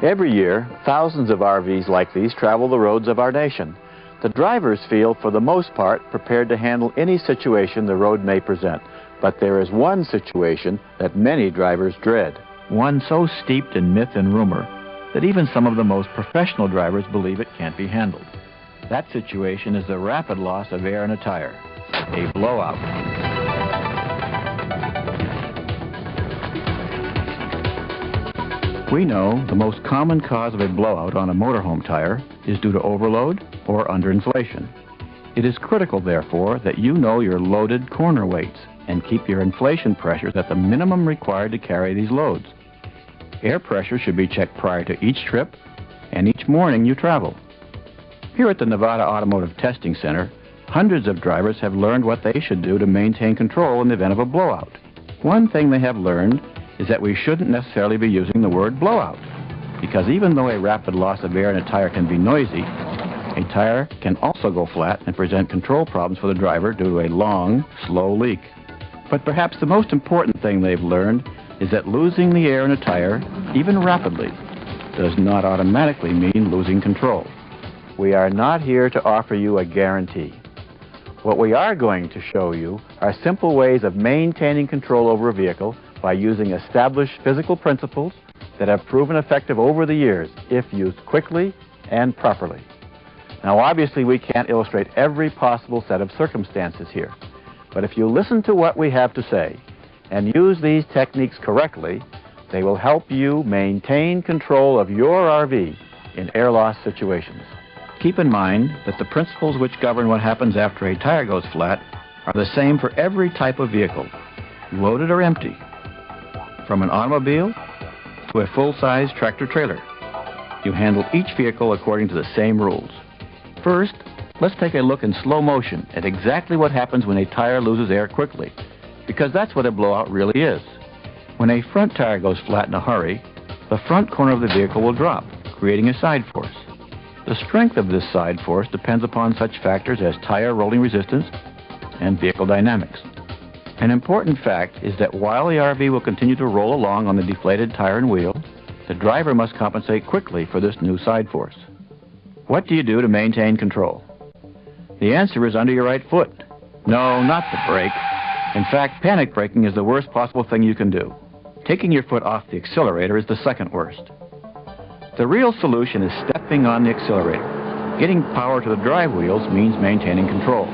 Every year, thousands of RVs like these travel the roads of our nation. The drivers feel, for the most part, prepared to handle any situation the road may present. But there is one situation that many drivers dread. One so steeped in myth and rumor that even some of the most professional drivers believe it can't be handled. That situation is the rapid loss of air in a tire, a blowout. We know the most common cause of a blowout on a motorhome tire is due to overload or underinflation. It is critical, therefore, that you know your loaded corner weights and keep your inflation pressures at the minimum required to carry these loads. Air pressure should be checked prior to each trip and each morning you travel. Here at the Nevada Automotive Testing Center, hundreds of drivers have learned what they should do to maintain control in the event of a blowout. One thing they have learned is that we shouldn't necessarily be using the word blowout, because even though a rapid loss of air in a tire can be noisy, a tire can also go flat and present control problems for the driver due to a long, slow leak. But perhaps the most important thing they've learned is that losing the air in a tire, even rapidly, does not automatically mean losing control. We are not here to offer you a guarantee. What we are going to show you are simple ways of maintaining control over a vehicle by using established physical principles that have proven effective over the years if used quickly and properly. Now, obviously, we can't illustrate every possible set of circumstances here, but if you listen to what we have to say and use these techniques correctly, they will help you maintain control of your RV in air loss situations. Keep in mind that the principles which govern what happens after a tire goes flat are the same for every type of vehicle, loaded or empty, from an automobile to a full-size tractor-trailer. You handle each vehicle according to the same rules. First, let's take a look in slow motion at exactly what happens when a tire loses air quickly, because that's what a blowout really is. When a front tire goes flat in a hurry, the front corner of the vehicle will drop, creating a side force. The strength of this side force depends upon such factors as tire rolling resistance and vehicle dynamics. An important fact is that while the RV will continue to roll along on the deflated tire and wheel, the driver must compensate quickly for this new side force. What do you do to maintain control? The answer is under your right foot. No, not the brake. In fact, panic braking is the worst possible thing you can do. Taking your foot off the accelerator is the second worst. The real solution is stepping on the accelerator. Getting power to the drive wheels means maintaining control.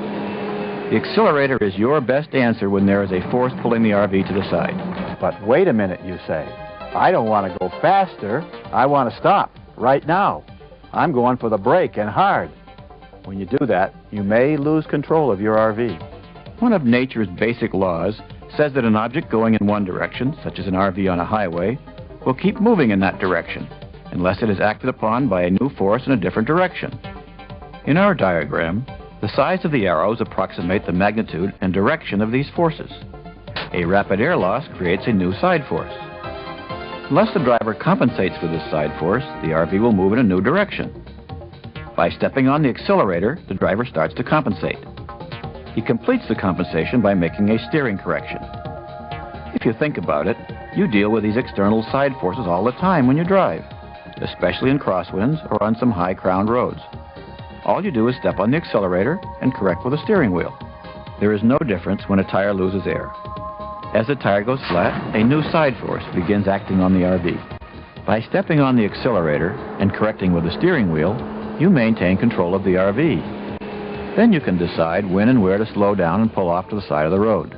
The accelerator is your best answer when there is a force pulling the RV to the side. But wait a minute, you say. I don't want to go faster. I want to stop right now. I'm going for the brake and hard. When you do that, you may lose control of your RV. One of nature's basic laws says that an object going in one direction, such as an RV on a highway, will keep moving in that direction unless it is acted upon by a new force in a different direction. In our diagram, the size of the arrows approximate the magnitude and direction of these forces. A rapid air loss creates a new side force. Unless the driver compensates for this side force, the RV will move in a new direction. By stepping on the accelerator, the driver starts to compensate. He completes the compensation by making a steering correction. If you think about it, you deal with these external side forces all the time when you drive, especially in crosswinds or on some high-crowned roads. All you do is step on the accelerator and correct with the steering wheel. There is no difference when a tire loses air. As the tire goes flat, a new side force begins acting on the RV. By stepping on the accelerator and correcting with the steering wheel, you maintain control of the RV. Then you can decide when and where to slow down and pull off to the side of the road.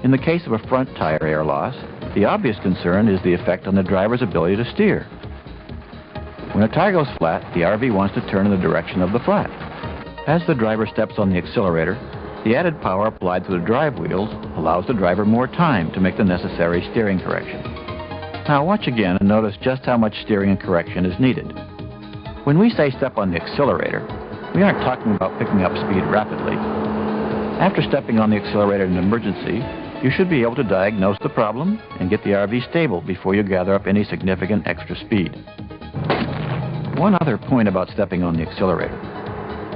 In the case of a front tire air loss, the obvious concern is the effect on the driver's ability to steer. When a tire goes flat, the RV wants to turn in the direction of the flat. As the driver steps on the accelerator, the added power applied to the drive wheels allows the driver more time to make the necessary steering correction. Now watch again and notice just how much steering and correction is needed. When we say step on the accelerator, we aren't talking about picking up speed rapidly. After stepping on the accelerator in an emergency, you should be able to diagnose the problem and get the RV stable before you gather up any significant extra speed. One other point about stepping on the accelerator.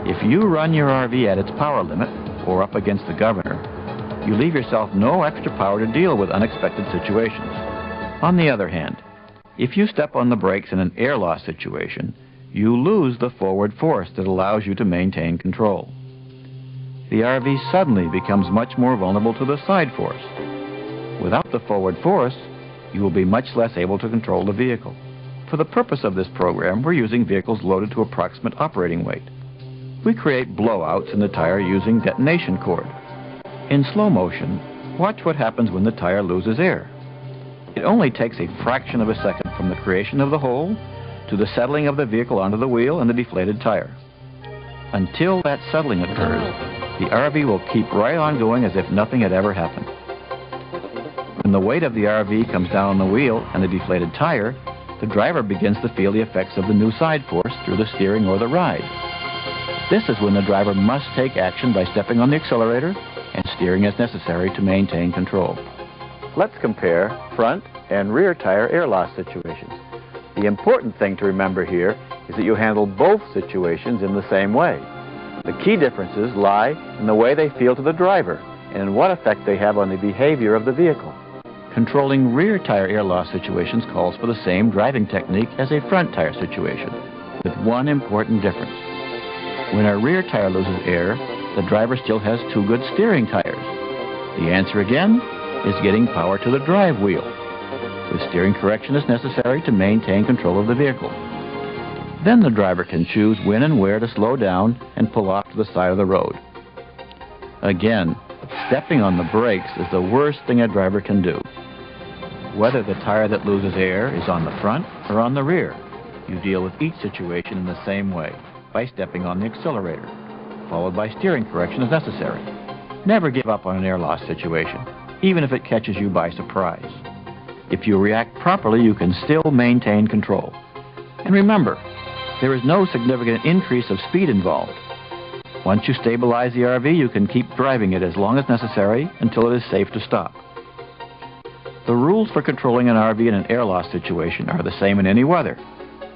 If you run your RV at its power limit or up against the governor, you leave yourself no extra power to deal with unexpected situations. On the other hand, If you step on the brakes in an air loss situation, you lose the forward force that allows you to maintain control. The RV suddenly becomes much more vulnerable to the side force. Without the forward force, you will be much less able to control the vehicle. For the purpose of this program, we're using vehicles loaded to approximate operating weight. We create blowouts in the tire using detonation cord. In slow motion, watch what happens when the tire loses air. It only takes a fraction of a second from the creation of the hole to the settling of the vehicle onto the wheel and the deflated tire. Until that settling occurs, the RV will keep right on going as if nothing had ever happened. When the weight of the RV comes down on the wheel and the deflated tire, the driver begins to feel the effects of the new side force through the steering or the ride. This is when the driver must take action by stepping on the accelerator and steering as necessary to maintain control. Let's compare front and rear tire air loss situations. The important thing to remember here is that you handle both situations in the same way. The key differences lie in the way they feel to the driver and in what effect they have on the behavior of the vehicle. Controlling rear tire air loss situations calls for the same driving technique as a front tire situation, with one important difference. When a rear tire loses air, the driver still has two good steering tires. The answer again is getting power to the drive wheel. The steering correction is necessary to maintain control of the vehicle. Then the driver can choose when and where to slow down and pull off to the side of the road. Again, stepping on the brakes is the worst thing a driver can do. Whether the tire that loses air is on the front or on the rear, you deal with each situation in the same way, by stepping on the accelerator, followed by steering correction as necessary. Never give up on an air loss situation, even if it catches you by surprise. If you react properly, you can still maintain control. And remember, there is no significant increase of speed involved. Once you stabilize the RV, you can keep driving it as long as necessary until it is safe to stop. The rules for controlling an RV in an air loss situation are the same in any weather,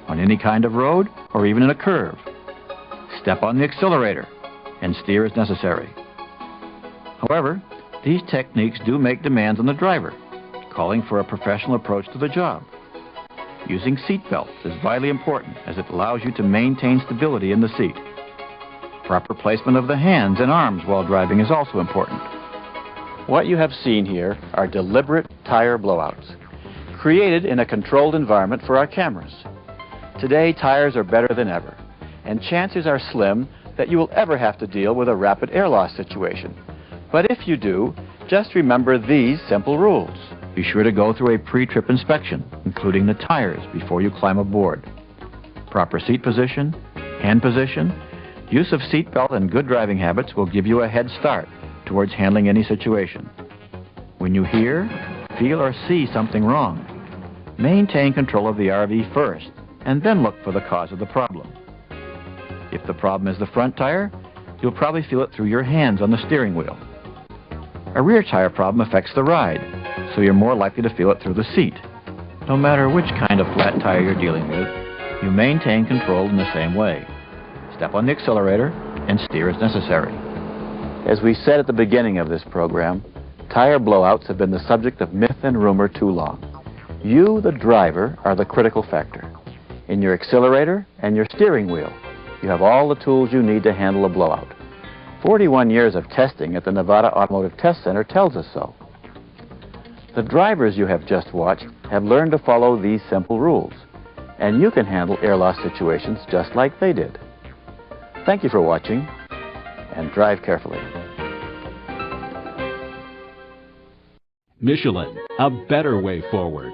on any kind of road, or even in a curve. Step on the accelerator and steer as necessary. However, these techniques do make demands on the driver, calling for a professional approach to the job. Using seat belts is vitally important as it allows you to maintain stability in the seat. Proper placement of the hands and arms while driving is also important. What you have seen here are deliberate tire blowouts, created in a controlled environment for our cameras. Today, tires are better than ever, and chances are slim that you will ever have to deal with a rapid air loss situation. But if you do, just remember these simple rules. Be sure to go through a pre-trip inspection, including the tires, before you climb aboard. Proper seat position, hand position, use of seat belt and good driving habits will give you a head start towards handling any situation. When you hear, feel, or see something wrong, maintain control of the RV first, and then look for the cause of the problem. If the problem is the front tire, you'll probably feel it through your hands on the steering wheel. A rear tire problem affects the ride, so you're more likely to feel it through the seat. No matter which kind of flat tire you're dealing with, you maintain control in the same way. Step on the accelerator and steer as necessary. As we said at the beginning of this program, tire blowouts have been the subject of myth and rumor too long. You, the driver, are the critical factor. In your accelerator and your steering wheel, you have all the tools you need to handle a blowout. 41 years of testing at the Nevada Automotive Test Center tells us so. The drivers you have just watched have learned to follow these simple rules, and you can handle air loss situations just like they did. Thank you for watching, and drive carefully. Michelin, a better way forward.